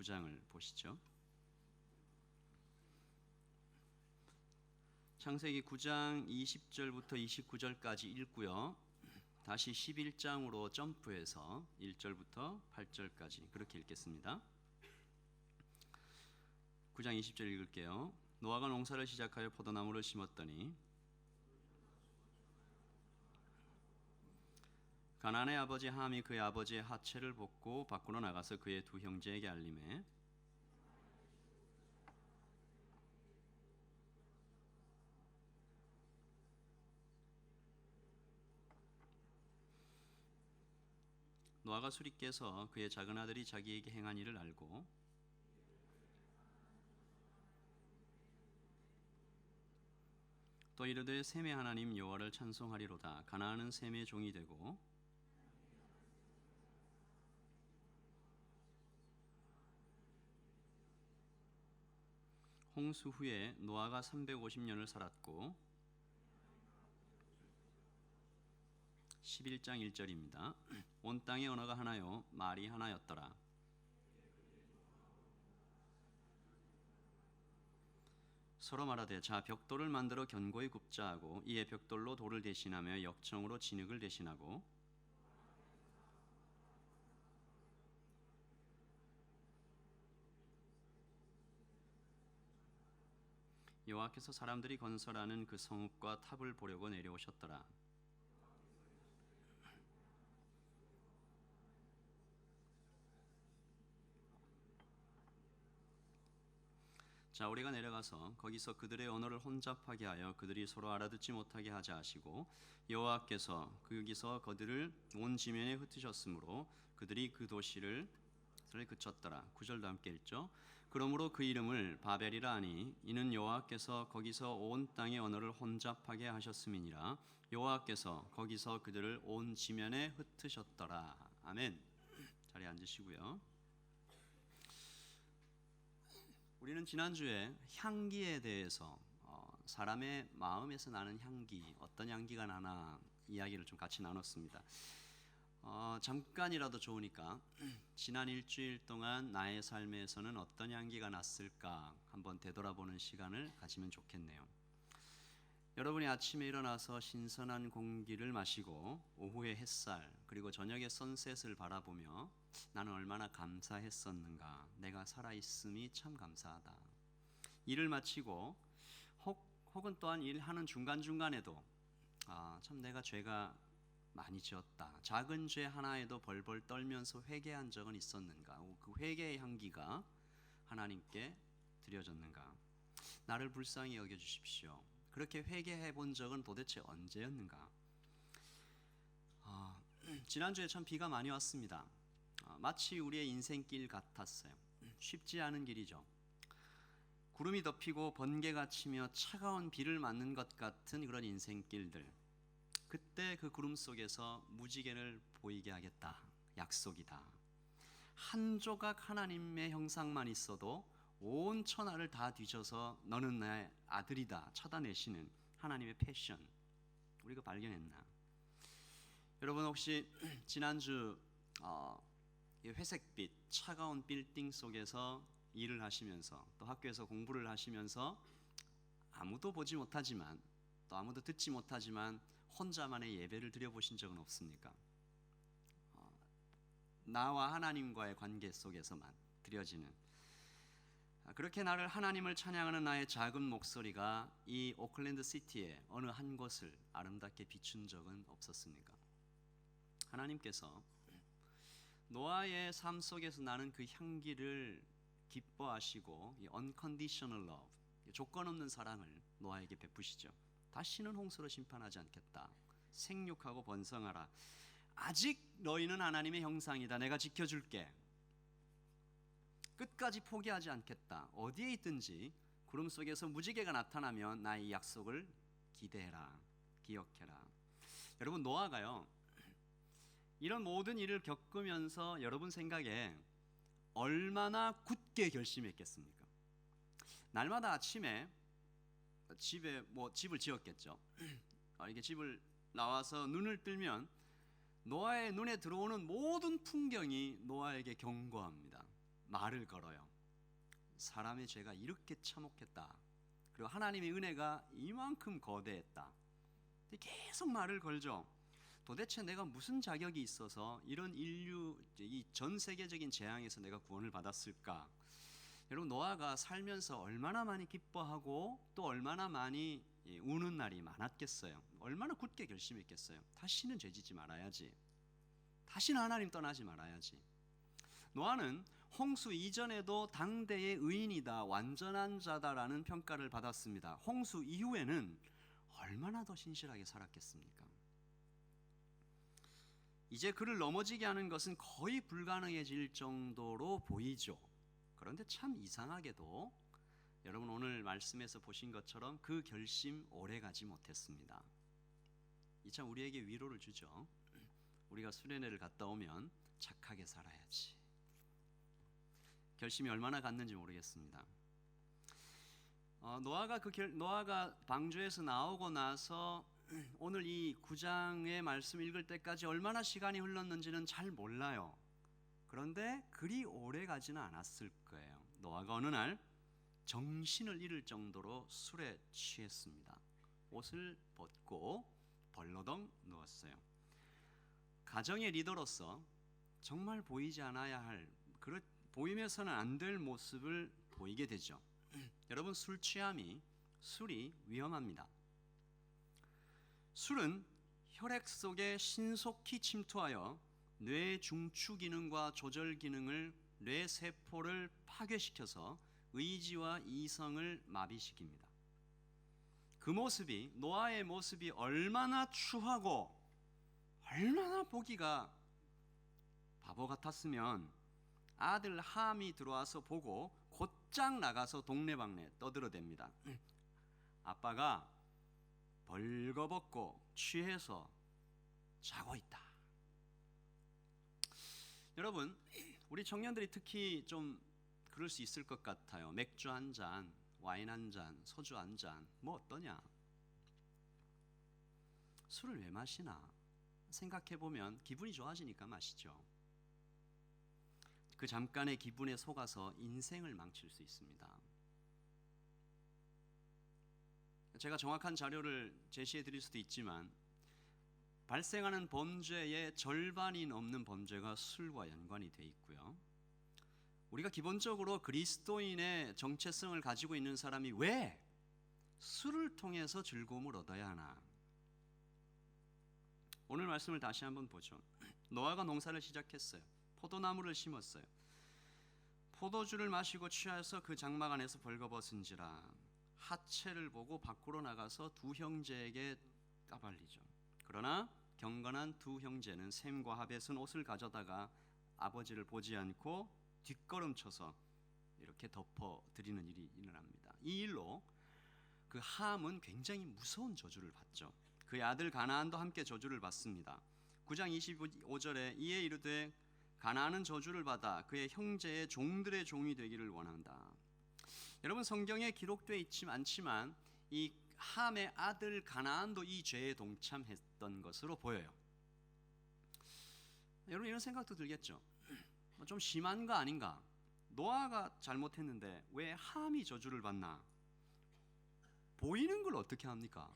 9장을 보시죠. 창세기 9장 20절부터 29절까지 읽고요. 다시 11장으로 점프해서 1절부터 8절까지 그렇게 읽겠습니다. 9장 20절 읽을게요. 노아가 농사를 시작하여 포도나무를 심었더니 가나안의 아버지 함이 그의 아버지의 하체를 벗고 밖으로 나가서 그의 두 형제에게 알리매 노아가 술이 깨서 그의 작은 아들이 자기에게 행한 일을 알고 또 이르되 셈의 하나님 여호와를 찬송하리로다. 가나안은 셈의 종이 되고 홍수 후에 노아가 350년을 살았고 11장 1절입니다. 온 땅의 언어가 하나요 말이 하나였더라. 서로 말하되 자 벽돌을 만들어 견고히 굽자 하고 이에 벽돌로 돌을 대신하며 역청으로 진흙을 대신하고 여호와께서 사람들이 건설하는 그 성읍과 탑을 보려고 내려오셨더라. 자 우리가 내려가서 거기서 그들의 언어를 혼잡하게 하여 그들이 서로 알아듣지 못하게 하자 하시고 여호와께서 거기서 그들을 온 지면에 흩으셨으므로 그들이 그 도시를 그쳤더라. 9절도 함께 읽죠. 그러므로 그 이름을 바벨이라 하니 이는 여호와께서 거기서 온 땅의 언어를 혼잡하게 하셨음이니라. 여호와께서 거기서 그들을 온 지면에 흩으셨더라. 아멘. 자리에 앉으시고요. 우리는 지난주에 향기에 대해서 사람의 마음에서 나는 향기, 어떤 향기가 나나 이야기를 좀 같이 나눴습니다. 잠깐이라도 좋으니까 지난 일주일 동안 나의 삶에서는 어떤 향기가 났을까 한번 되돌아보는 시간을 가지면 좋겠네요. 여러분이 아침에 일어나서 신선한 공기를 마시고 오후의 햇살 그리고 저녁의 선셋을 바라보며 나는 얼마나 감사했었는가, 내가 살아있음이 참 감사하다. 일을 마치고 혹은 또한 일하는 중간중간에도 참 내가 죄가 많이 지었다, 작은 죄 하나에도 벌벌 떨면서 회개한 적은 있었는가, 그 회개의 향기가 하나님께 드려졌는가, 나를 불쌍히 여겨주십시오. 그렇게 회개해 본 적은 도대체 언제였는가? 지난주에 참 비가 많이 왔습니다. 마치 우리의 인생길 같았어요. 쉽지 않은 길이죠. 구름이 덮이고 번개가 치며 차가운 비를 맞는 것 같은 그런 인생길들. 그때 그 구름 속에서 무지개를 보이게 하겠다, 약속이다. 한 조각 하나님의 형상만 있어도 온 천하를 다 뒤져서 너는 나의 아들이다 찾아내시는 하나님의 패션, 우리가 발견했나? 여러분 혹시 지난주 회색빛 차가운 빌딩 속에서 일을 하시면서 또 학교에서 공부를 하시면서 아무도 보지 못하지만 또 아무도 듣지 못하지만 혼자만의 예배를 드려보신 적은 없습니까? 나와 하나님과의 관계 속에서만 드려지는, 그렇게 나를 하나님을 찬양하는 나의 작은 목소리가 이 오클랜드 시티의 어느 한 곳을 아름답게 비춘 적은 없었습니까? 하나님께서 노아의 삶 속에서 나는 그 향기를 기뻐하시고 이 unconditional love, 조건 없는 사랑을 노아에게 베푸시죠. 다시는 홍수로 심판하지 않겠다. 생육하고 번성하라. 아직 너희는 하나님의 형상이다. 내가 지켜줄게. 끝까지 포기하지 않겠다. 어디에 있든지 구름 속에서 무지개가 나타나면 나의 약속을 기대해라, 기억해라. 여러분 노아가요, 이런 모든 일을 겪으면서 여러분 생각에 얼마나 굳게 결심했겠습니까? 날마다 아침에 집에 집을 지었겠죠. 이게 집을 나와서 눈을 뜨면 노아의 눈에 들어오는 모든 풍경이 노아에게 경고합니다. 말을 걸어요. 사람의 죄가 이렇게 참혹했다. 그리고 하나님의 은혜가 이만큼 거대했다. 계속 말을 걸죠. 도대체 내가 무슨 자격이 있어서 이런 인류 이 전 세계적인 재앙에서 내가 구원을 받았을까? 여러분, 노아가 살면서 얼마나 많이 기뻐하고 또 얼마나 많이 우는 날이 많았겠어요. 얼마나 굳게 결심했겠어요. 다시는 죄짓지 말아야지. 다시는 하나님 떠나지 말아야지. 노아는 홍수 이전에도 당대의 의인이다, 완전한 자다라는 평가를 받았습니다. 홍수 이후에는 얼마나 더 신실하게 살았겠습니까? 이제 그를 넘어지게 하는 것은 거의 불가능해질 정도로 보이죠. 그런데 참 이상하게도 여러분, 오늘 말씀에서 보신 것처럼 그 결심 오래가지 못했습니다. 이 참 우리에게 위로를 주죠. 우리가 수련회를 갔다 오면 착하게 살아야지. 결심이 얼마나 갔는지 모르겠습니다. 노아가 방주에서 나오고 나서 오늘 이 9장의 말씀 읽을 때까지 얼마나 시간이 흘렀는지는 잘 몰라요. 그런데 그리 오래 가지는 않았을 거예요. 노아가 어느 날 정신을 잃을 정도로 술에 취했습니다. 옷을 벗고 벌러덩 누웠어요. 가정의 리더로서 정말 보이지 않아야 할, 보이면서는 안 될 모습을 보이게 되죠. 여러분, 술이 위험합니다. 술은 혈액 속에 신속히 침투하여 뇌 중추 기능과 조절 기능을, 뇌 세포를 파괴시켜서 의지와 이성을 마비시킵니다. 그 모습이, 노아의 모습이 얼마나 추하고 얼마나 보기가 바보 같았으면 아들 함이 들어와서 보고 곧장 나가서 동네방네 떠들어댑니다. 아빠가 벌거벗고 취해서 자고 있다. 여러분, 우리 청년들이 특히 좀 그럴 수 있을 것 같아요. 맥주 한 잔, 와인 한 잔, 소주 한 잔, 뭐 어떠냐? 술을 왜 마시나? 생각해보면 기분이 좋아지니까 마시죠. 그 잠깐의 기분에 속아서 인생을 망칠 수 있습니다. 제가 정확한 자료를 제시해 드릴 수도 있지만 발생하는 범죄의 절반이 넘는 범죄가 술과 연관이 돼 있고요. 우리가 기본적으로 그리스도인의 정체성을 가지고 있는 사람이 왜 술을 통해서 즐거움을 얻어야 하나? 오늘 말씀을 다시 한번 보죠. 노아가 농사를 시작했어요. 포도나무를 심었어요. 포도주를 마시고 취하여서 그 장막 안에서 벌거벗은지라 하체를 보고 밖으로 나가서 두 형제에게 까발리죠. 그러나 경건한 두 형제는 셈과 하벳은 옷을 가져다가 아버지를 보지 않고 뒷걸음쳐서 이렇게 덮어드리는 일이 일어납니다. 이 일로 그 함은 굉장히 무서운 저주를 받죠. 그의 아들 가나안도 함께 저주를 받습니다. 9장 25절에 이에 이르되 가나안은 저주를 받아 그의 형제의 종들의 종이 되기를 원한다. 여러분, 성경에 기록되어 있지 않지만 이 함의 아들 가나안도 이 죄에 동참했던 것으로 보여요. 여러분, 이런 생각도 들겠죠. 좀 심한 거 아닌가? 노아가 잘못했는데 왜 함이 저주를 받나? 보이는 걸 어떻게 합니까?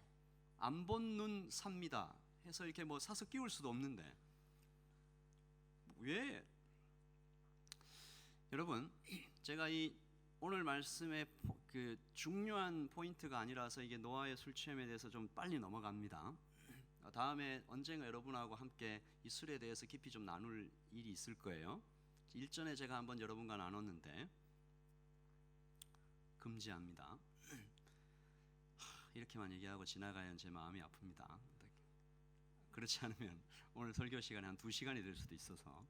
안 본 눈 삽니다 해서 이렇게 뭐 사서 끼울 수도 없는데 왜? 여러분, 제가 이 오늘 말씀의 그 중요한 포인트가 아니라서 이게 노아의 술 취함에 대해서 좀 빨리 넘어갑니다. 다음에 언젠가 여러분하고 함께 이 술에 대해서 깊이 좀 나눌 일이 있을 거예요. 일전에 제가 한번 여러분과 나눴는데 금지합니다. 이렇게만 얘기하고 지나가야 제 마음이 아픕니다. 그렇지 않으면 오늘 설교 시간이 한 2시간이 될 수도 있어서.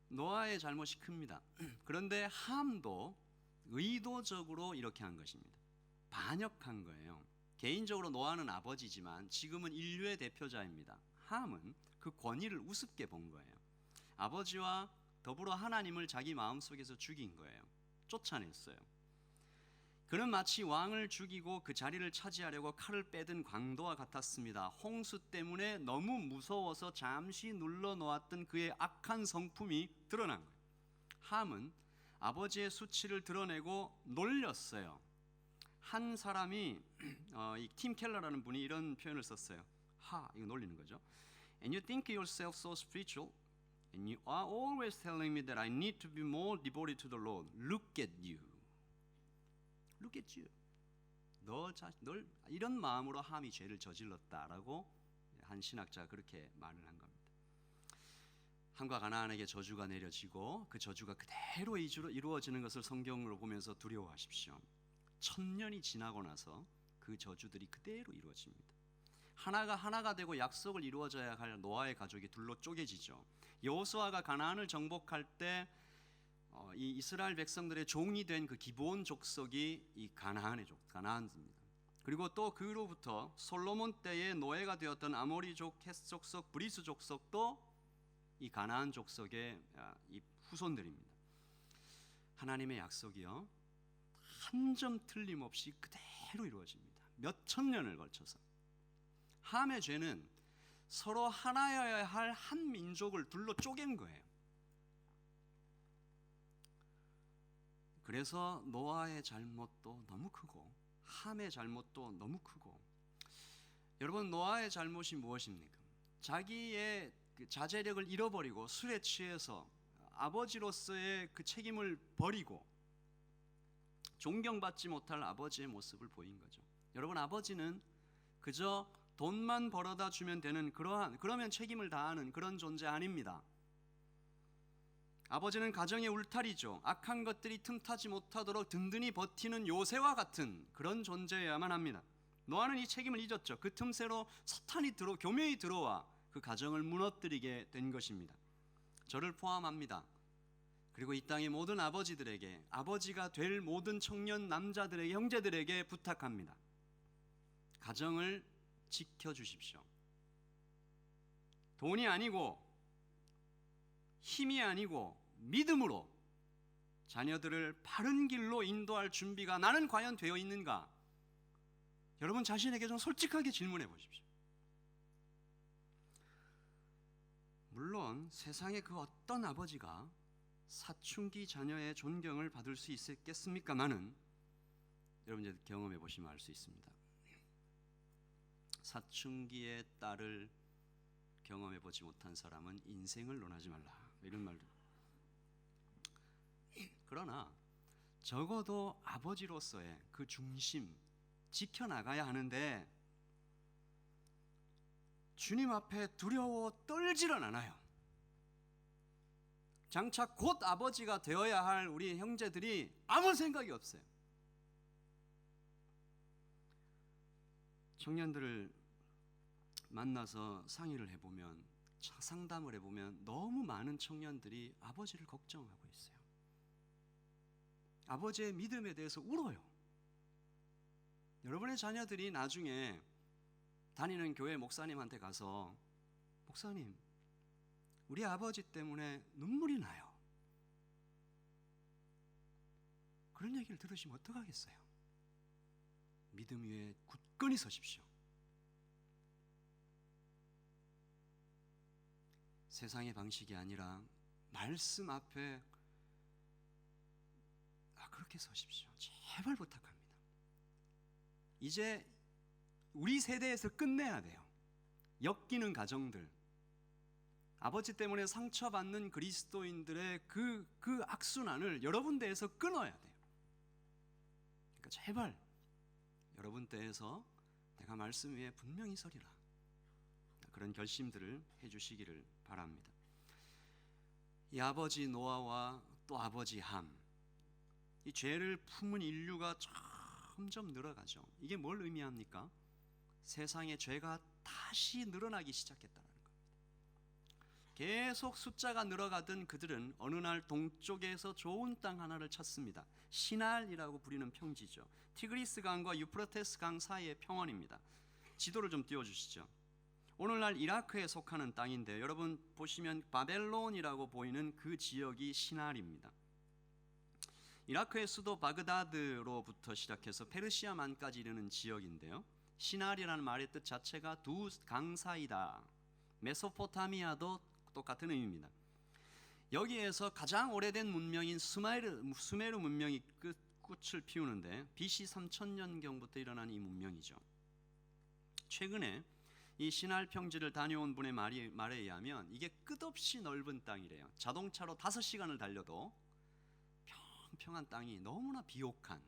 노아의 잘못이 큽니다. 그런데 함도 의도적으로 이렇게 한 것입니다. 반역한 거예요. 개인적으로 노아는 아버지지만 지금은 인류의 대표자입니다. 함은 그 권위를 우습게 본 거예요. 아버지와 더불어 하나님을 자기 마음속에서 죽인 거예요. 쫓아냈어요. 그는 마치 왕을 죽이고 그 자리를 차지하려고 칼을 빼든 강도와 같았습니다. 홍수 때문에 너무 무서워서 잠시 눌러놓았던 그의 악한 성품이 드러난 거예요. 함은 아버지의 수치를 드러내고 놀렸어요. 한 사람이 이 팀 켈러라는 분이 이런 표현을 썼어요. 이거 놀리는 거죠. And you think yourself so spiritual, and you are always telling me that I need to be more devoted to the Lord. Look at you. Look at you. 널 이런 마음으로 함이 죄를 저질렀다라고 한 신학자가 그렇게 말을 한 겁니다. 함과 가나안에게 저주가 내려지고 그 저주가 그대로 이루어지는 것을 성경으로 보면서 두려워하십시오. 1000년이 지나고 나서 그 저주들이 그대로 이루어집니다. 하나가 되고 약속을 이루어져야 할 노아의 가족이 둘로 쪼개지죠. 여호수아가 가나안을 정복할 때 이 이스라엘 백성들의 종이 된 그 기브온 족속이 이 가나안입니다. 그리고 또 그로부터 솔로몬 때에 노예가 되었던 아모리족, 헷 족속, 브리스 족속도 이 가나안 족속의 이 후손들입니다. 하나님의 약속이요 한 점 틀림없이 그대로 이루어집니다. 몇 천 년을 걸쳐서. 함의 죄는 서로 하나여야 할 한 민족을 둘로 쪼갠 거예요. 그래서 노아의 잘못도 너무 크고 함의 잘못도 너무 크고. 여러분, 노아의 잘못이 무엇입니까? 자기의 그 자제력을 잃어버리고 술에 취해서 아버지로서의 그 책임을 버리고 존경받지 못할 아버지의 모습을 보인 거죠. 여러분, 아버지는 그저 돈만 벌어다 주면 되는 그러면 책임을 다하는 그런 존재 아닙니다. 아버지는 가정의 울타리죠. 악한 것들이 틈타지 못하도록 든든히 버티는 요새와 같은 그런 존재여야만 합니다. 노아는 이 책임을 잊었죠. 그 틈새로 사탄이 교묘히 들어와 그 가정을 무너뜨리게 된 것입니다. 저를 포함합니다. 그리고 이 땅의 모든 아버지들에게, 아버지가 될 모든 청년 남자들에게, 형제들에게 부탁합니다. 가정을 지켜주십시오. 돈이 아니고 힘이 아니고 믿음으로 자녀들을 바른 길로 인도할 준비가 나는 과연 되어 있는가? 여러분 자신에게 좀 솔직하게 질문해 보십시오. 물론 세상의 그 어떤 아버지가 사춘기 자녀의 존경을 받을 수 있겠습니까마는 여러분 이제 경험해 보시면 알 수 있습니다. 사춘기의 딸을 경험해 보지 못한 사람은 인생을 논하지 말라, 이런 말도. 그러나 적어도 아버지로서의 그 중심 지켜나가야 하는데 주님 앞에 두려워 떨지는 않아요. 장차 곧 아버지가 되어야 할 우리 형제들이 아무 생각이 없어요. 청년들을 만나서 상의를 해보면, 상담을 해보면 너무 많은 청년들이 아버지를 걱정하고 있어요. 아버지의 믿음에 대해서 울어요. 여러분의 자녀들이 나중에 다니는 교회 목사님한테 가서, 목사님, 우리 아버지 때문에 눈물이 나요, 그런 얘기를 들으시면 어떡하겠어요? 믿음 위에 굳건히 서십시오. 세상의 방식이 아니라 말씀 앞에 그렇게 서십시오. 제발 부탁합니다. 이제 우리 세대에서 끝내야 돼요. 엮이는 가정들, 아버지 때문에 상처받는 그리스도인들의 그 악순환을 여러분 대에서 끊어야 돼요. 그러니까 제발 여러분 때에서 내가 말씀 위에 분명히 서리라, 그런 결심들을 해주시기를 바랍니다. 이 아버지 노아와 또 아버지 함, 이 죄를 품은 인류가 점점 늘어가죠. 이게 뭘 의미합니까? 세상의 죄가 다시 늘어나기 시작했다는 겁니다. 계속 숫자가 늘어가던 그들은 어느 날 동쪽에서 좋은 땅 하나를 찾습니다. 시날이라고 부리는 평지죠. 티그리스 강과 유프라테스 강 사이의 평원입니다. 지도를 좀 띄워주시죠. 오늘날 이라크에 속하는 땅인데요, 여러분 보시면 바벨론이라고 보이는 그 지역이 시날입니다. 이라크의 수도 바그다드로부터 시작해서 페르시아만까지 이르는 지역인데요, 시날이라는 말의 뜻 자체가 두 강 사이다. 메소포타미아도 똑같은 의미입니다. 여기에서 가장 오래된 문명인 수메르 문명이 꽃을 피우는데 BC 3000년경부터 일어난 이 문명이죠. 최근에 이 시날 평지를 다녀온 분의 말에 의하면 이게 끝없이 넓은 땅이래요. 자동차로 5시간을 달려도 평평한 땅이 너무나 비옥한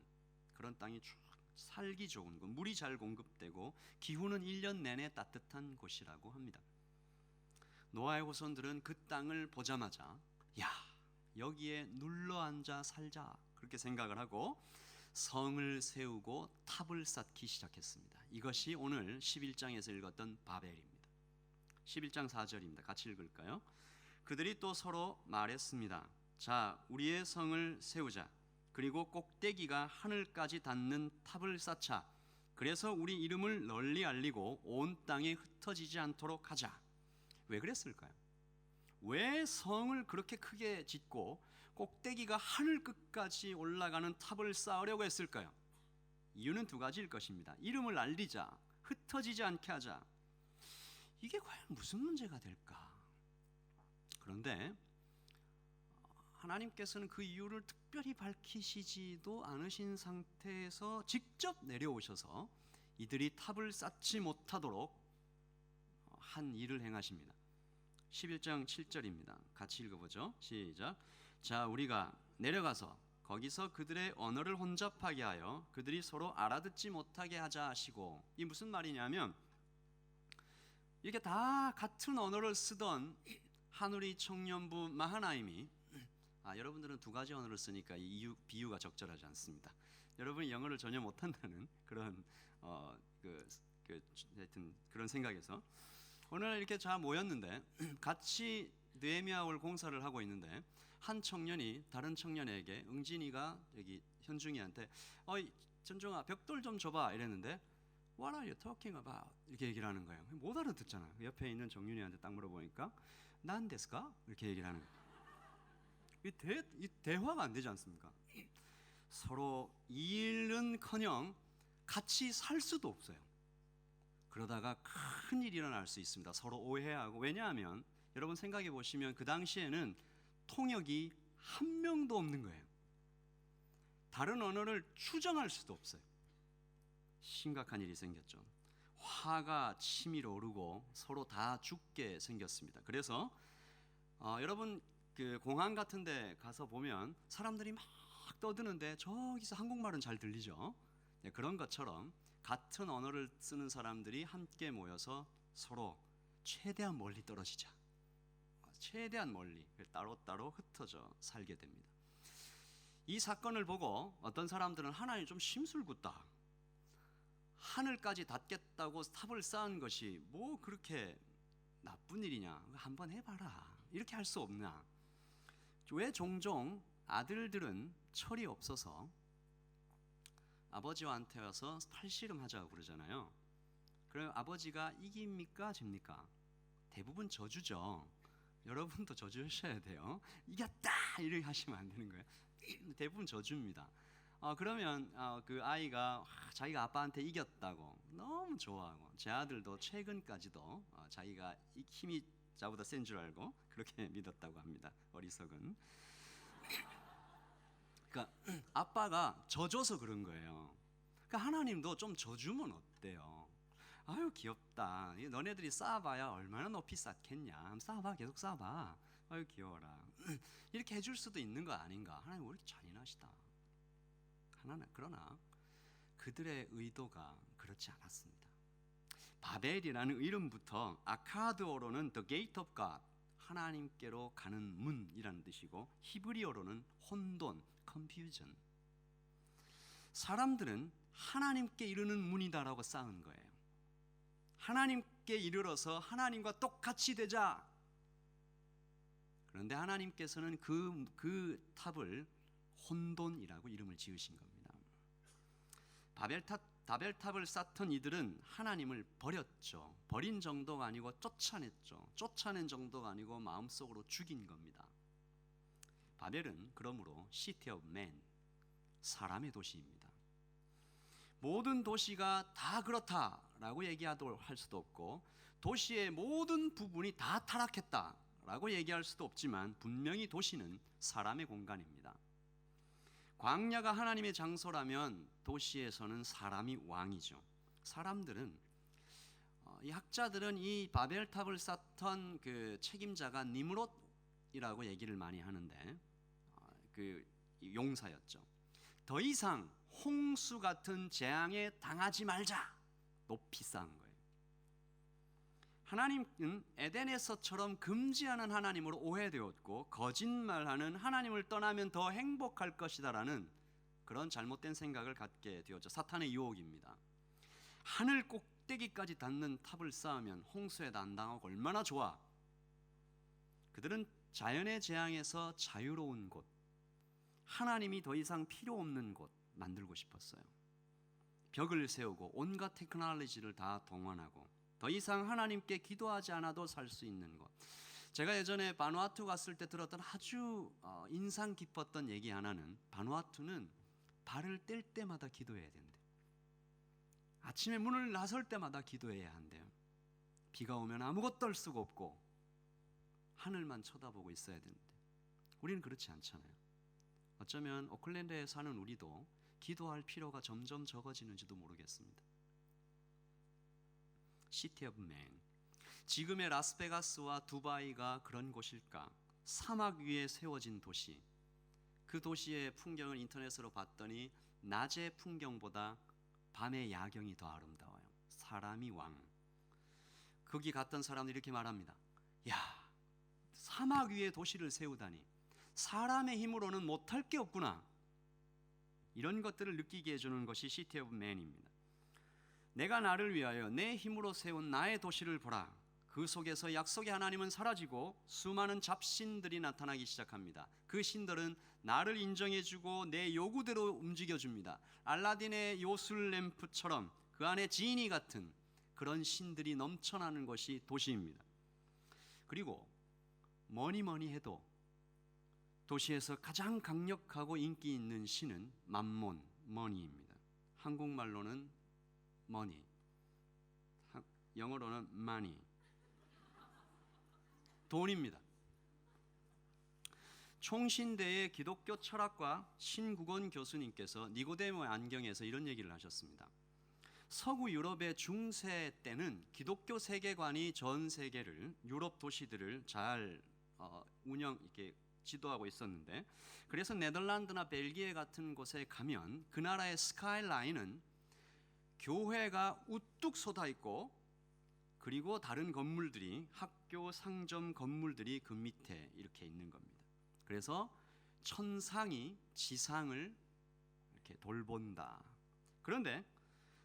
그런 땅이 쭉 살기 좋은 곳, 물이 잘 공급되고 기후는 1년 내내 따뜻한 곳이라고 합니다. 노아의 후손들은 그 땅을 보자마자 야, 여기에 눌러앉아 살자 그렇게 생각을 하고 성을 세우고 탑을 쌓기 시작했습니다. 이것이 오늘 11장에서 읽었던 바벨입니다. 11장 4절입니다. 같이 읽을까요? 그들이 또 서로 말했습니다. 자, 우리의 성을 세우자. 그리고 꼭대기가 하늘까지 닿는 탑을 쌓자. 그래서 우리 이름을 널리 알리고 온 땅에 흩어지지 않도록 하자. 왜 그랬을까요? 왜 성을 그렇게 크게 짓고 꼭대기가 하늘 끝까지 올라가는 탑을 쌓으려고 했을까요? 이유는 2가지일 것입니다. 이름을 알리자, 흩어지지 않게 하자. 이게 과연 무슨 문제가 될까? 그런데 하나님께서는 그 이유를 특별히 밝히시지도 않으신 상태에서 직접 내려오셔서 이들이 탑을 쌓지 못하도록 한 일을 행하십니다. 11장 7절입니다. 같이 읽어보죠. 시작. 자, 우리가 내려가서 거기서 그들의 언어를 혼잡하게 하여 그들이 서로 알아듣지 못하게 하자 하시고, 이 무슨 말이냐면 이렇게 다 같은 언어를 쓰던 하누리 청년부 마하나임이 여러분들은 2가지 언어를 쓰니까 이 비유가 적절하지 않습니다. 여러분이 영어를 전혀 못한다는 그런 하여튼 그런 생각에서 오늘 이렇게 잘 모였는데 같이 느헤미야올 공사를 하고 있는데 한 청년이 다른 청년에게, 응진이가 여기 현중이한테 전종아 벽돌 좀 줘봐 이랬는데 What are you talking about? 이렇게 얘기를 하는 거예요. 못 알아듣잖아요. 옆에 있는 정윤이한테 딱 물어보니까 난 데스까? 이렇게 얘기를 하는 거예요. 이 대화가 안 되지 않습니까? 서로 일은커녕 같이 살 수도 없어요. 그러다가 큰 일이 일어날 수 있습니다. 서로 오해하고. 왜냐하면 여러분 생각해 보시면 그 당시에는 통역이 한 명도 없는 거예요. 다른 언어를 추정할 수도 없어요. 심각한 일이 생겼죠. 화가 치밀어 오르고 서로 다 죽게 생겼습니다. 그래서 여러분 그 공항 같은 데 가서 보면 사람들이 막 떠드는데 저기서 한국말은 잘 들리죠. 네, 그런 것처럼 같은 언어를 쓰는 사람들이 함께 모여서 서로 최대한 멀리 떨어지자. 최대한 멀리 따로따로 흩어져 살게 됩니다. 이 사건을 보고 어떤 사람들은 하나님 좀 심술궂다. 하늘까지 닿겠다고 탑을 쌓은 것이 뭐 그렇게 나쁜 일이냐. 한번 해봐라. 이렇게 할 수 없나. 왜 종종 아들들은 철이 없어서 아버지한테 와서 팔씨름 하자고 그러잖아요. 그럼 아버지가 이깁니까 집니까? 대부분 저주죠. 여러분도 저주하셔야 돼요. 이겼다 이렇게 하시면 안 되는 거예요. 대부분 저주입니다. 그러면 그 아이가 자기가 아빠한테 이겼다고 너무 좋아하고, 제 아들도 최근까지도 자기가 힘이 자보다 센 줄 알고 그렇게 믿었다고 합니다. 어리석은. 그러니까 아빠가 져줘서 그런 거예요. 그러니까 하나님도 좀 져주면 어때요? 아유 귀엽다. 너네들이 쌓아봐야 얼마나 높이 쌓겠냐. 쌓아봐, 계속 쌓아봐. 아유 귀여워라. 이렇게 해줄 수도 있는 거 아닌가. 하나님 왜 이렇게 잔인하시다. 그러나 그들의 의도가 그렇지 않았습니다. 바벨이라는 이름부터 아카드어로는 The Gate of God, 하나님께로 가는 문이라는 뜻이고, 히브리어로는 혼돈, confusion. 사람들은 하나님께 이르는 문이다라고 쌓은 거예요. 하나님께 이르러서 하나님과 똑같이 되자. 그런데 하나님께서는 그 탑을 혼돈이라고 이름을 지으신 겁니다. 바벨탑을 쌓던 이들은 하나님을 버렸죠. 버린 정도가 아니고 쫓아냈죠. 쫓아낸 정도가 아니고 마음속으로 죽인 겁니다. 바벨은 그러므로 City of Man, 사람의 도시입니다. 모든 도시가 다 그렇다라고 얘기할 수도 없고, 도시의 모든 부분이 다 타락했다라고 도시다라고 얘기할 수도 없지만 분명히 도시는 사람의 공간입니다. 광야가 하나님의 장소라면 도시에서는 사람이 왕이죠. 사람들은 이 학자들은 이 바벨탑을 쌓던 그 책임자가 니므롯이라고 얘기를 많이 하는데 그 용사였죠. 더 이상 홍수 같은 재앙에 당하지 말자, 높이 쌓은 거예요. 하나님은 에덴에서처럼 금지하는 하나님으로 오해되었고 거짓말하는 하나님을 떠나면 더 행복할 것이다라는 그런 잘못된 생각을 갖게 되었죠. 사탄의 유혹입니다. 하늘 꼭대기까지 닿는 탑을 쌓으면 홍수에 안 당하고 얼마나 좋아. 그들은 자연의 재앙에서 자유로운 곳, 하나님이 더 이상 필요 없는 곳 만들고 싶었어요. 벽을 세우고 온갖 테크놀로지를 다 동원하고 더 이상 하나님께 기도하지 않아도 살 수 있는 것. 제가 예전에 바누아투 갔을 때 들었던 아주 인상 깊었던 얘기 하나는, 바누아투는 발을 뗄 때마다 기도해야 된대요. 아침에 문을 나설 때마다 기도해야 한대요. 비가 오면 아무것도 할 수가 없고 하늘만 쳐다보고 있어야 되는데 우리는 그렇지 않잖아요. 어쩌면 오클랜드에 사는 우리도 기도할 필요가 점점 적어지는지도 모르겠습니다. 시티 오브 맨, 지금의 라스베가스와 두바이가 그런 곳일까? 사막 위에 세워진 도시, 그 도시의 풍경을 인터넷으로 봤더니 낮의 풍경보다 밤의 야경이 더 아름다워요. 사람이 왕. 거기 갔던 사람들이 이렇게 말합니다. 야, 사막 위에 도시를 세우다니 사람의 힘으로는 못할 게 없구나. 이런 것들을 느끼게 해주는 것이 시티 오브 맨입니다. 내가 나를 위하여 내 힘으로 세운 나의 도시를 보라. 그 속에서 약속의 하나님은 사라지고 수많은 잡신들이 나타나기 시작합니다. 그 신들은 나를 인정해주고 내 요구대로 움직여줍니다. 알라딘의 요술 램프처럼 그 안에 지니 같은 그런 신들이 넘쳐나는 것이 도시입니다. 그리고 뭐니 해도 도시에서 가장 강력하고 인기 있는 신은 맘몬, 머니입니다. 한국말로는 머니, 영어로는 money, 돈입니다. 총신대의 기독교 철학과 신국원 교수님께서 니고데모 안경에서 이런 얘기를 하셨습니다. 서구 유럽의 중세 때는 기독교 세계관이 전 세계를, 유럽 도시들을 잘 이렇게 지도하고 있었는데, 그래서 네덜란드나 벨기에 같은 곳에 가면 그 나라의 스카이라인은 교회가 우뚝 솟아 있고, 그리고 다른 건물들이, 학교, 상점 건물들이 그 밑에 이렇게 있는 겁니다. 그래서 천상이 지상을 이렇게 돌본다. 그런데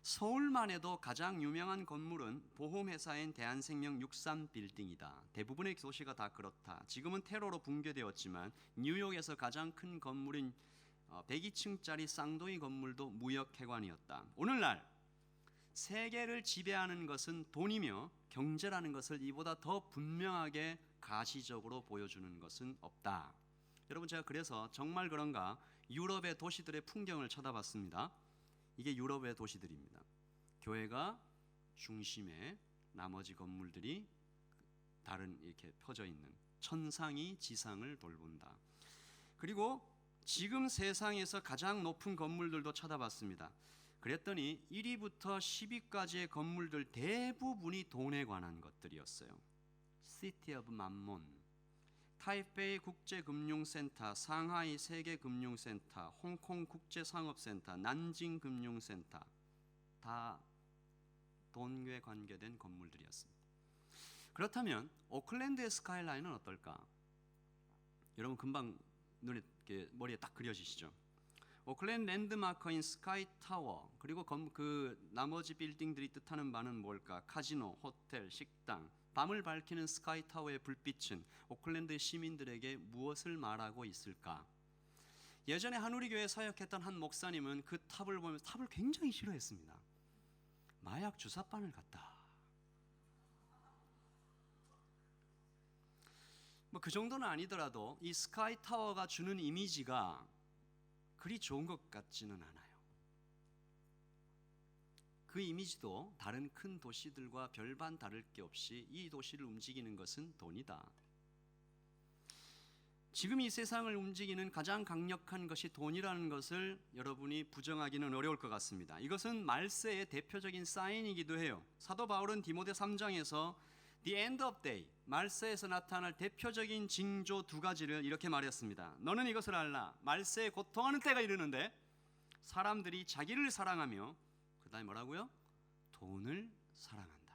서울만 해도 가장 유명한 건물은 보험회사인 대한생명 63빌딩이다. 대부분의 도시가 다 그렇다. 지금은 테러로 붕괴되었지만 뉴욕에서 가장 큰 건물인 102층짜리 쌍둥이 건물도 무역회관이었다. 오늘날 세계를 지배하는 것은 돈이며 경제라는 것을 이보다 더 분명하게 가시적으로 보여주는 것은 없다. 여러분, 제가 그래서 정말 그런가 유럽의 도시들의 풍경을 쳐다봤습니다. 이게 유럽의 도시들입니다. 교회가 중심에 나머지 건물들이 다른 이렇게 펴져 있는, 천상이 지상을 돌본다. 그리고 지금 세상에서 가장 높은 건물들도 쳐다봤습니다. 그랬더니 1위부터 10위까지의 건물들 대부분이 돈에 관한 것들이었어요. 시티 오브 맘몬, 타이페이 국제금융센터, 상하이 세계금융센터, 홍콩 국제상업센터, 난징 금융센터, 다 돈에 관계된 건물들이었습니다. 그렇다면 오클랜드의 스카이라인은 어떨까? 여러분 금방 눈에 머리에 딱 그려지시죠? 오클랜드 랜드마커인 스카이타워, 그리고 그 나머지 빌딩들이 뜻하는 바는 뭘까? 카지노, 호텔, 식당. 밤을 밝히는 스카이타워의 불빛은 오클랜드 시민들에게 무엇을 말하고 있을까? 예전에 한우리교회에 사역했던 한 목사님은 그 탑을 보면서 탑을 굉장히 싫어했습니다. 마약 주사바늘 같다. 뭐 그 정도는 아니더라도 이 스카이타워가 주는 이미지가 그리 좋은 것 같지는 않아요. 그 이미지도 다른 큰 도시들과 별반 다를 게 없이 이 도시를 움직이는 것은 돈이다. 지금 이 세상을 움직이는 가장 강력한 것이 돈이라는 것을 여러분이 부정하기는 어려울 것 같습니다. 이것은 말세의 대표적인 사인이기도 해요. 사도 바울은 디모데 3장에서 The end of day, 말세에서 나타날 대표적인 징조 두 가지를 이렇게 말했습니다. 너는 이것을 알라. 말세에 고통하는 때가 이르는데 사람들이 자기를 사랑하며 그 다음에 뭐라고요? 돈을 사랑한다.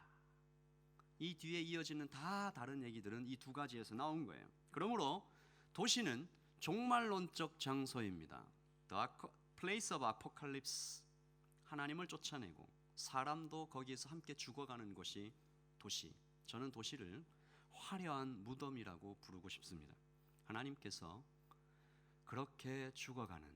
이 뒤에 이어지는 다 다른 얘기들은 이 두 가지에서 나온 거예요. 그러므로 도시는 종말론적 장소입니다. The place of apocalypse. 하나님을 쫓아내고 사람도 거기에서 함께 죽어가는 곳이 도시. 저는 도시를 화려한 무덤이라고 부르고 싶습니다. 하나님께서 그렇게 죽어가는,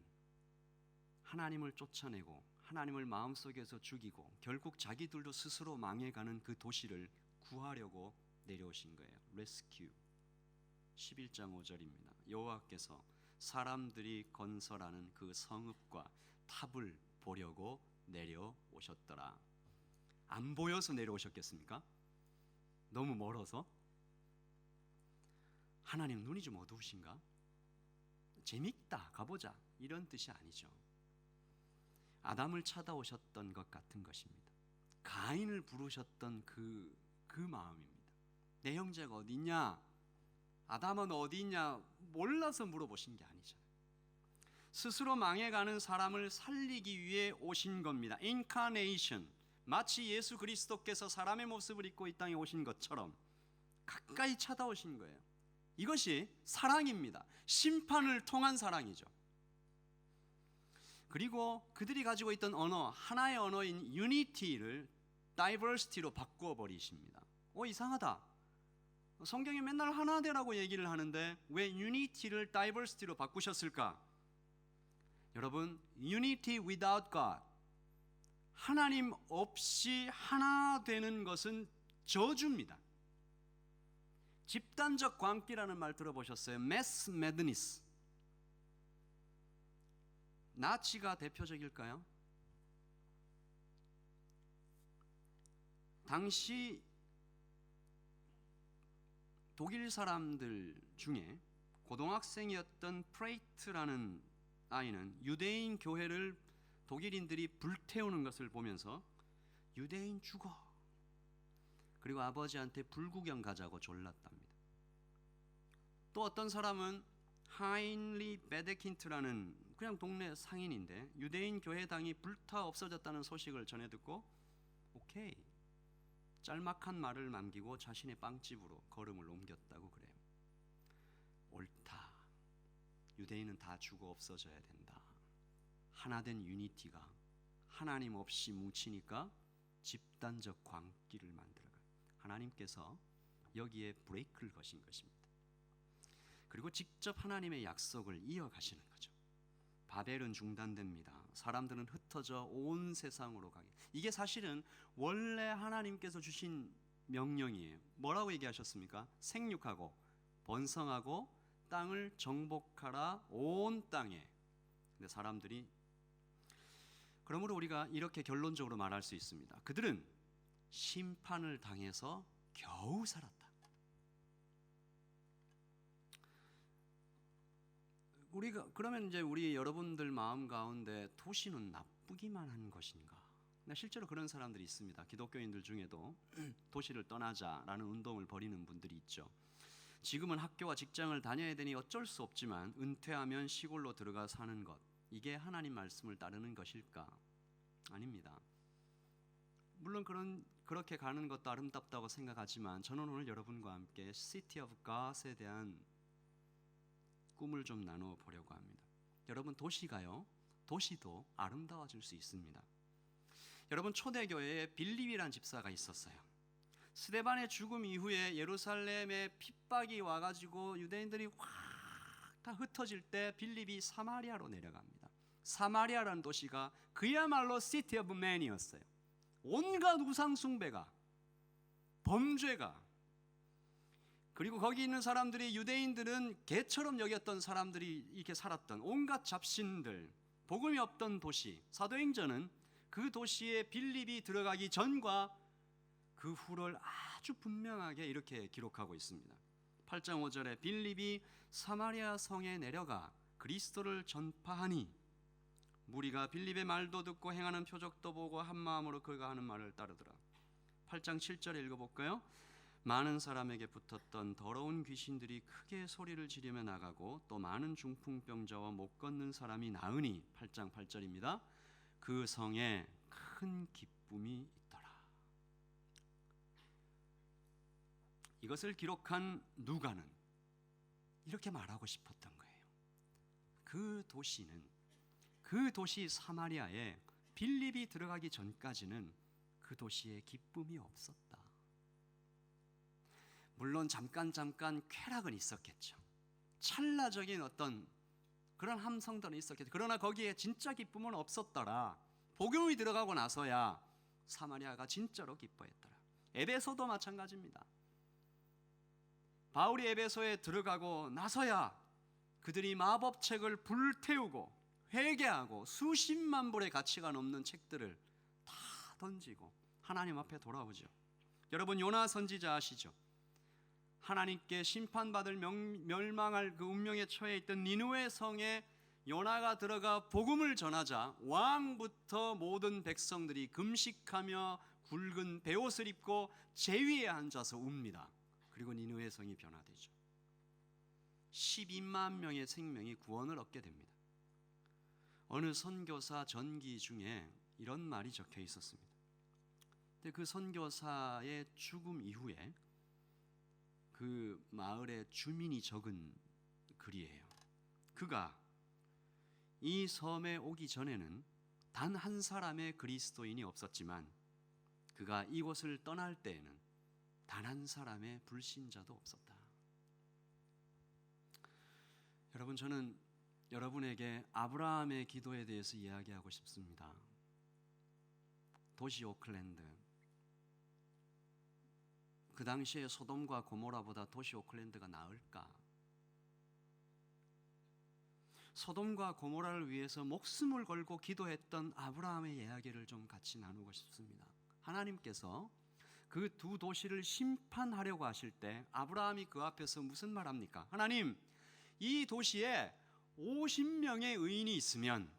하나님을 쫓아내고 하나님을 마음속에서 죽이고 결국 자기들도 스스로 망해가는 그 도시를 구하려고 내려오신 거예요. Rescue. 11장 5절입니다. 여호와께서 사람들이 건설하는 그 성읍과 탑을 보려고 내려오셨더라. 안 보여서 내려오셨겠습니까? 너무 멀어서? 하나님 눈이 좀 어두우신가? 재밌다 가보자 이런 뜻이 아니죠. 아담을 찾아오셨던 것 같은 것입니다. 가인을 부르셨던 그 마음입니다. 내 형제가 어디 있냐? 아담은 어디 있냐? 몰라서 물어보신 게 아니잖아요. 스스로 망해가는 사람을 살리기 위해 오신 겁니다. Incarnation. 마치 예수 그리스도께서 사람의 모습을 입고 이 땅에 오신 것처럼 가까이 찾아오신 거예요. 이것이 사랑입니다. 심판을 통한 사랑이죠. 그리고 그들이 가지고 있던 언어, 하나의 언어인 Unity를 Diversity로 바꾸어 버리십니다. 이상하다. 성경이 맨날 하나되라고 얘기를 하는데 왜 Unity를 Diversity로 바꾸셨을까? 여러분, Unity without God, 하나님 없이 하나 되는 것은 저주입니다. 집단적 광기라는 말 들어보셨어요? Mass madness. 나치가 대표적일까요? 당시 독일 사람들 중에 고등학생이었던 프레이트라는 아이는 유대인 교회를 독일인들이 불태우는 것을 보면서 유대인 죽어, 그리고 아버지한테 불구경 가자고 졸랐답니다. 또 어떤 사람은 하인리 베데킨트라는 그냥 동네 상인인데 유대인 교회당이 불타 없어졌다는 소식을 전해 듣고 오케이, 짤막한 말을 남기고 자신의 빵집으로 걸음을 옮겼다고 그래요. 옳다. 유대인은 다 죽어 없어져야 된다. 하나된 유니티가 하나님 없이 뭉치니까 집단적 광기를 만들어가요. 하나님께서 여기에 브레이크를 거신 것입니다. 그리고 직접 하나님의 약속을 이어가시는 거죠. 바벨은 중단됩니다. 사람들은 흩어져 온 세상으로 가게. 이게 사실은 원래 하나님께서 주신 명령이에요. 뭐라고 얘기하셨습니까? 생육하고 번성하고 땅을 정복하라 온 땅에. 근데 사람들이, 그러므로 우리가 이렇게 결론적으로 말할 수 있습니다. 그들은 심판을 당해서 겨우 살았다. 우리가 그러면 이제 우리 여러분들 마음 가운데 도시는 나쁘기만 한 것인가? 실제로 그런 사람들이 있습니다. 기독교인들 중에도 도시를 떠나자라는 운동을 벌이는 분들이 있죠. 지금은 학교와 직장을 다녀야 되니 어쩔 수 없지만 은퇴하면 시골로 들어가 사는 것, 이게 하나님 말씀을 따르는 것일까? 아닙니다. 물론 그렇게 가는 것도 아름답다고 생각하지만 저는 오늘 여러분과 함께 City of God에 대한 꿈을 좀 나누어 보려고 합니다. 여러분, 도시도 아름다워질 수 있습니다. 여러분, 초대교회에 빌립이라는 집사가 있었어요. 스데반의 죽음 이후에 예루살렘에 핍박이 와가지고 유대인들이 확 다 흩어질 때 빌립이 사마리아로 내려갑니다. 사마리아라는 도시가 그야말로 시티 오브 맨이었어요. 온갖 우상 숭배가, 범죄가, 그리고 거기 있는 사람들이, 유대인들은 개처럼 여겼던 사람들이 이렇게 살았던 온갖 잡신들, 복음이 없던 도시. 사도행전은 그 도시에 빌립이 들어가기 전과 그 후를 아주 분명하게 이렇게 기록하고 있습니다. 8장 5절에 빌립이 사마리아 성에 내려가 그리스도를 전파하니 무리가 빌립의 말도 듣고 행하는 표적도 보고 한 마음으로 그가 하는 말을 따르더라. 8장 7절에 읽어볼까요? 많은 사람에게 붙었던 더러운 귀신들이 크게 소리를 지르며 나가고 또 많은 중풍병자와 못 걷는 사람이 나으니 8장 8절입니다. 그 성에 큰 기쁨이 있더라. 이것을 기록한 누가는 이렇게 말하고 싶었던 거예요. 그 도시 사마리아에 빌립이 들어가기 전까지는 그 도시에 기쁨이 없었다. 물론 잠깐 쾌락은 있었겠죠. 찰나적인 어떤 그런 함성들은 있었겠죠. 그러나 거기에 진짜 기쁨은 없었더라. 복음이 들어가고 나서야 사마리아가 진짜로 기뻐했더라. 에베소도 마찬가지입니다. 바울이 에베소에 들어가고 나서야 그들이 마법책을 불태우고 회개하고 수십만 불의 가치가 넘는 책들을 다 던지고 하나님 앞에 돌아오죠. 여러분 요나 선지자 아시죠? 하나님께 심판받을 멸망할 그 운명에 처해 있던 니느웨 성에 요나가 들어가 복음을 전하자 왕부터 모든 백성들이 금식하며 굵은 베옷을 입고 제위에 앉아서 웁니다. 그리고 니느웨 성이 변화되죠. 12만 명의 생명이 구원을 얻게 됩니다. 어느 선교사 전기 중에 이런 말이 적혀 있었습니다. 근데 그 선교사의 죽음 이후에 그 마을의 주민이 적은 글이에요. 그가 이 섬에 오기 전에는 단 한 사람의 그리스도인이 없었지만 그가 이곳을 떠날 때에는 단 한 사람의 불신자도 없었다. 여러분, 저는 여러분에게 아브라함의 기도에 대해서 이야기하고 싶습니다. 도시 오클랜드, 그 당시에 소돔과 고모라보다 도시 오클랜드가 나을까? 소돔과 고모라를 위해서 목숨을 걸고 기도했던 아브라함의 이야기를 좀 같이 나누고 싶습니다. 하나님께서 그 두 도시를 심판하려고 하실 때 아브라함이 그 앞에서 무슨 말합니까? 하나님, 이 도시에 50명의 의인이 있으면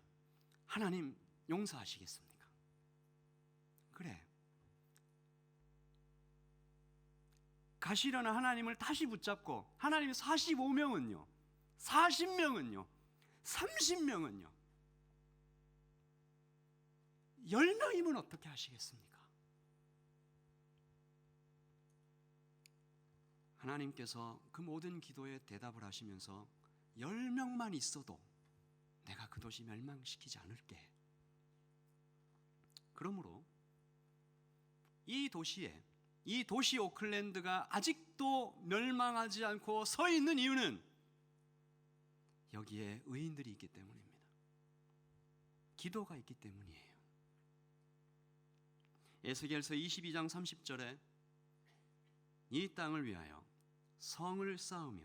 하나님 용서하시겠습니까? 그래. 가시려는 하나님을 다시 붙잡고 하나님 45명은요, 40명은요, 30명은요, 10명이면 어떻게 하시겠습니까? 하나님께서 그 모든 기도에 대답을 하시면서 10명만 있어도 내가 그 도시 멸망시키지 않을게. 그러므로 이 도시 오클랜드가 아직도 멸망하지 않고 서 있는 이유는 여기에 의인들이 있기 때문입니다. 기도가 있기 때문이에요. 에스겔서 22장 30절에 이 땅을 위하여 성을 쌓으며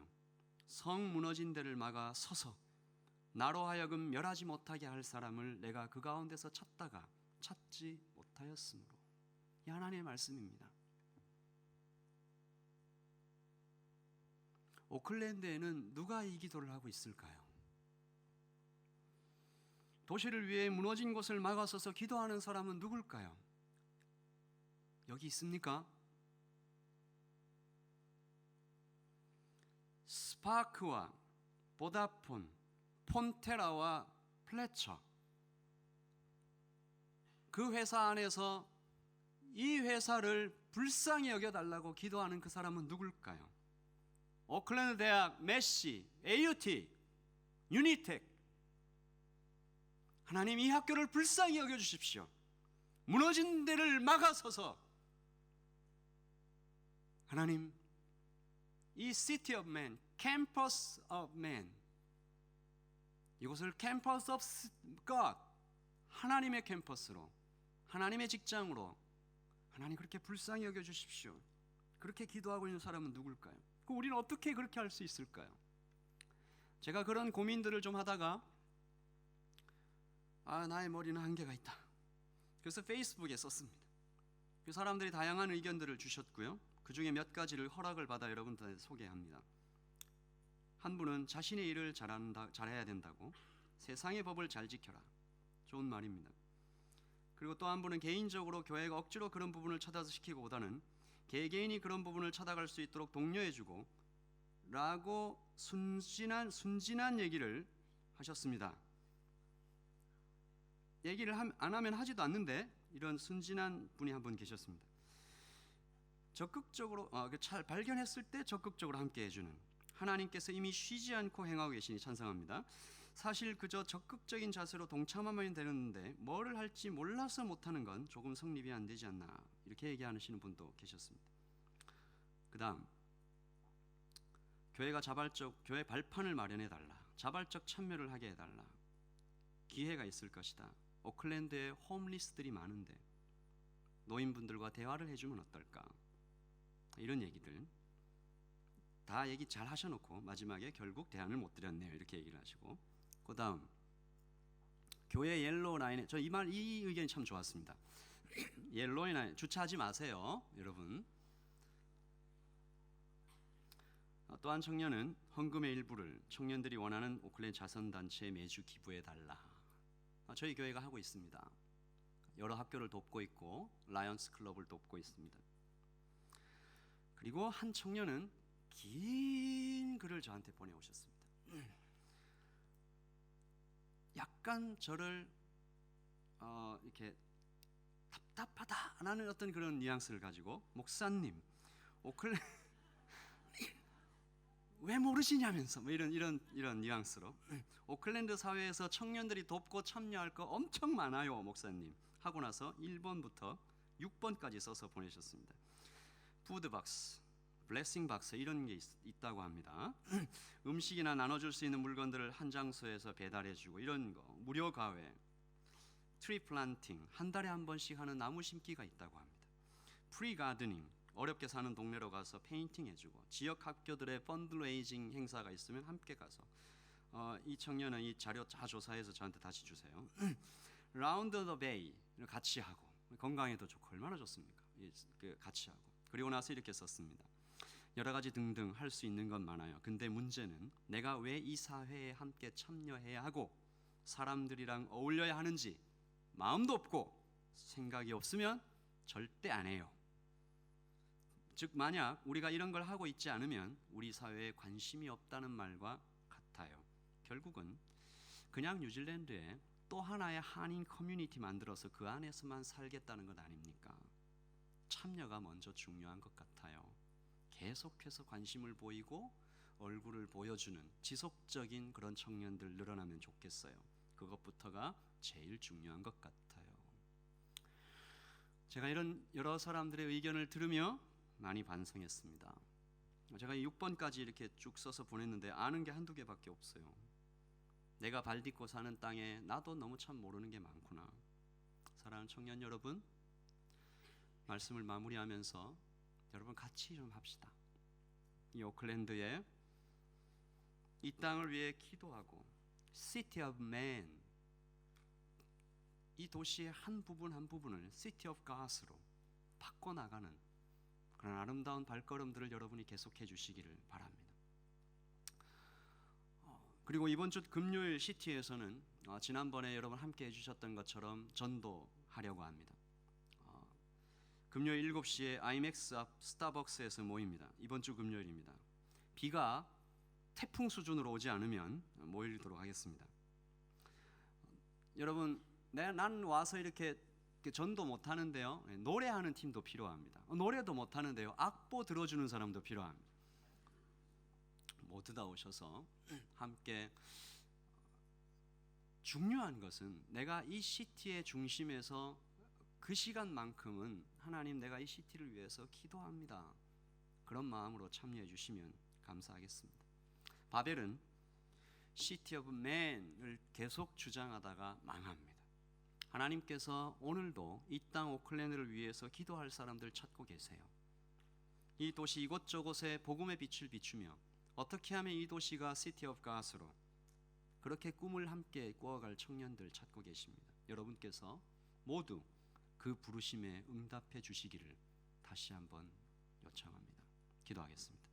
성 무너진 데를 막아 서서 나로 하여금 멸하지 못하게 할 사람을 내가 그 가운데서 찾다가 찾지 못하였으므로. 이 하나님의 말씀입니다. 오클랜드에는 누가 이 기도를 하고 있을까요? 도시를 위해 무너진 곳을 막아서서 기도하는 사람은 누굴까요? 여기 있습니까? 스파크와 보다폰, 폰테라와 플래처, 그 회사 안에서 이 회사를 불쌍히 여겨달라고 기도하는 그 사람은 누굴까요? 오클랜드 대학, 메시, AUT, 유니텍, 하나님 이 학교를 불쌍히 여겨주십시오. 무너진 데를 막아서서 하나님 이 City of Man, Campus of Man, 이곳을 Campus of God, 하나님의 캠퍼스로, 하나님의 직장으로 하나님 그렇게 불쌍히 여겨주십시오. 그렇게 기도하고 있는 사람은 누굴까요? 우리는 어떻게 그렇게 할 수 있을까요? 제가 그런 고민들을 좀 하다가 나의 머리는 한계가 있다. 그래서 페이스북에 썼습니다. 그 사람들이 다양한 의견들을 주셨고요. 그 중에 몇 가지를 허락을 받아 여러분들한테 소개합니다. 한 분은 자신의 일을 잘해야 된다고, 세상의 법을 잘 지켜라. 좋은 말입니다. 그리고 또 한 분은 개인적으로 교회가 억지로 그런 부분을 처다시키기보다는 개개인이 그런 부분을 찾아갈 수 있도록 독려해주고 라고 순진한 얘기를 하셨습니다. 얘기를 안 하면 하지도 않는데 이런 순진한 분이 한 분 계셨습니다. 적극적으로 잘 발견했을 때 적극적으로 함께 해주는, 하나님께서 이미 쉬지 않고 행하고 계시니 찬성합니다. 사실 그저 적극적인 자세로 동참하면 되는데 뭐를 할지 몰라서 못하는 건 조금 성립이 안 되지 않나, 이렇게 얘기하시는 분도 계셨습니다. 그 다음, 교회 발판을 마련해 달라, 자발적 참여를 하게 해달라, 기회가 있을 것이다. 오클랜드에 홈리스들이 많은데 노인분들과 대화를 해주면 어떨까, 이런 얘기들 다 얘기 잘 하셔놓고 마지막에 결국 대안을 못 드렸네요, 이렇게 얘기를 하시고, 그 다음 교회 옐로우 라인에, 저 이 의견이 참 좋았습니다. 옐로우 라인 주차하지 마세요, 여러분. 또한 청년은 헌금의 일부를 청년들이 원하는 오클랜드 자선단체에 매주 기부해 달라. 저희 교회가 하고 있습니다. 여러 학교를 돕고 있고 라이언스 클럽을 돕고 있습니다. 그리고 한 청년은 긴 글을 저한테 보내오셨습니다. 약간 저를 이렇게 답답하다라는 어떤 그런 뉘앙스를 가지고, 목사님 오클랜드 왜 모르시냐면서 뭐 이런 뉘앙스로, 오클랜드 사회에서 청년들이 돕고 참여할 거 엄청 많아요 목사님, 하고 나서 1번부터 6번까지 써서 보내셨습니다. 푸드박스, 블레싱박스 이런 게 있다고 합니다. 음식이나 나눠줄 수 있는 물건들을 한 장소에서 배달해주고 이런 거, 무료 가회, 트리 플란팅, 한 달에 한 번씩 하는 나무 심기가 있다고 합니다. 프리 가드닝, 어렵게 사는 동네로 가서 페인팅 해주고, 지역 학교들의 펀드레이징 행사가 있으면 함께 가서, 이 청년은 이 자료 다 조사해서 저한테 다시 주세요. 라운드 더 베이 같이 하고, 건강에도 좋고 얼마나 좋습니까? 같이 하고. 그리고 나서 이렇게 썼습니다. 여러 가지 등등 할 수 있는 건 많아요. 근데 문제는 내가 왜 이 사회에 함께 참여해야 하고 사람들이랑 어울려야 하는지 마음도 없고 생각이 없으면 절대 안 해요. 즉 만약 우리가 이런 걸 하고 있지 않으면 우리 사회에 관심이 없다는 말과 같아요. 결국은 그냥 뉴질랜드에 또 하나의 한인 커뮤니티 만들어서 그 안에서만 살겠다는 것 아닙니까? 참여가 먼저 중요한 것 같아요. 계속해서 관심을 보이고 얼굴을 보여주는 지속적인 그런 청년들 늘어나면 좋겠어요. 그것부터가 제일 중요한 것 같아요. 제가 이런 여러 사람들의 의견을 들으며 많이 반성했습니다. 제가 6번까지 이렇게 쭉 써서 보냈는데 아는 게 한두 개밖에 없어요. 내가 발 딛고 사는 땅에 나도 너무 참 모르는 게 많구나. 사랑하는 청년 여러분, 말씀을 마무리하면서 여러분 같이 좀 합시다. 이 오클랜드에 이 땅을 위해 기도하고 City of Man, 이 도시의 한 부분 한 부분을 City of God으로 바꿔나가는 그런 아름다운 발걸음들을 여러분이 계속해 주시기를 바랍니다. 그리고 이번 주 금요일 시티에서는 지난번에 여러분 함께 해주셨던 것처럼 전도하려고 합니다. 금요일 7시에 IMAX 앞 스타벅스에서 모입니다. 이번 주 금요일입니다. 비가 태풍 수준으로 오지 않으면 모이도록 하겠습니다. 여러분, 난 와서 이렇게 전도 못하는데요, 노래하는 팀도 필요합니다. 노래도 못하는데요, 악보 들어주는 사람도 필요합니다. 모두 다 오셔서 함께, 중요한 것은 내가 이 시티의 중심에서 그 시간만큼은 하나님, 내가 이 시티를 위해서 기도합니다, 그런 마음으로 참여해 주시면 감사하겠습니다. 바벨은 시티 오브 맨을 계속 주장하다가 망합니다. 하나님께서 오늘도 이 땅 오클랜드를 위해서 기도할 사람들 찾고 계세요. 이 도시 이곳저곳에 복음의 빛을 비추며 어떻게 하면 이 도시가 시티 오브 갓으로 그렇게 꿈을 함께 꾸어갈 청년들 찾고 계십니다. 여러분께서 모두 그 부르심에 응답해 주시기를 다시 한번 요청합니다. 기도하겠습니다.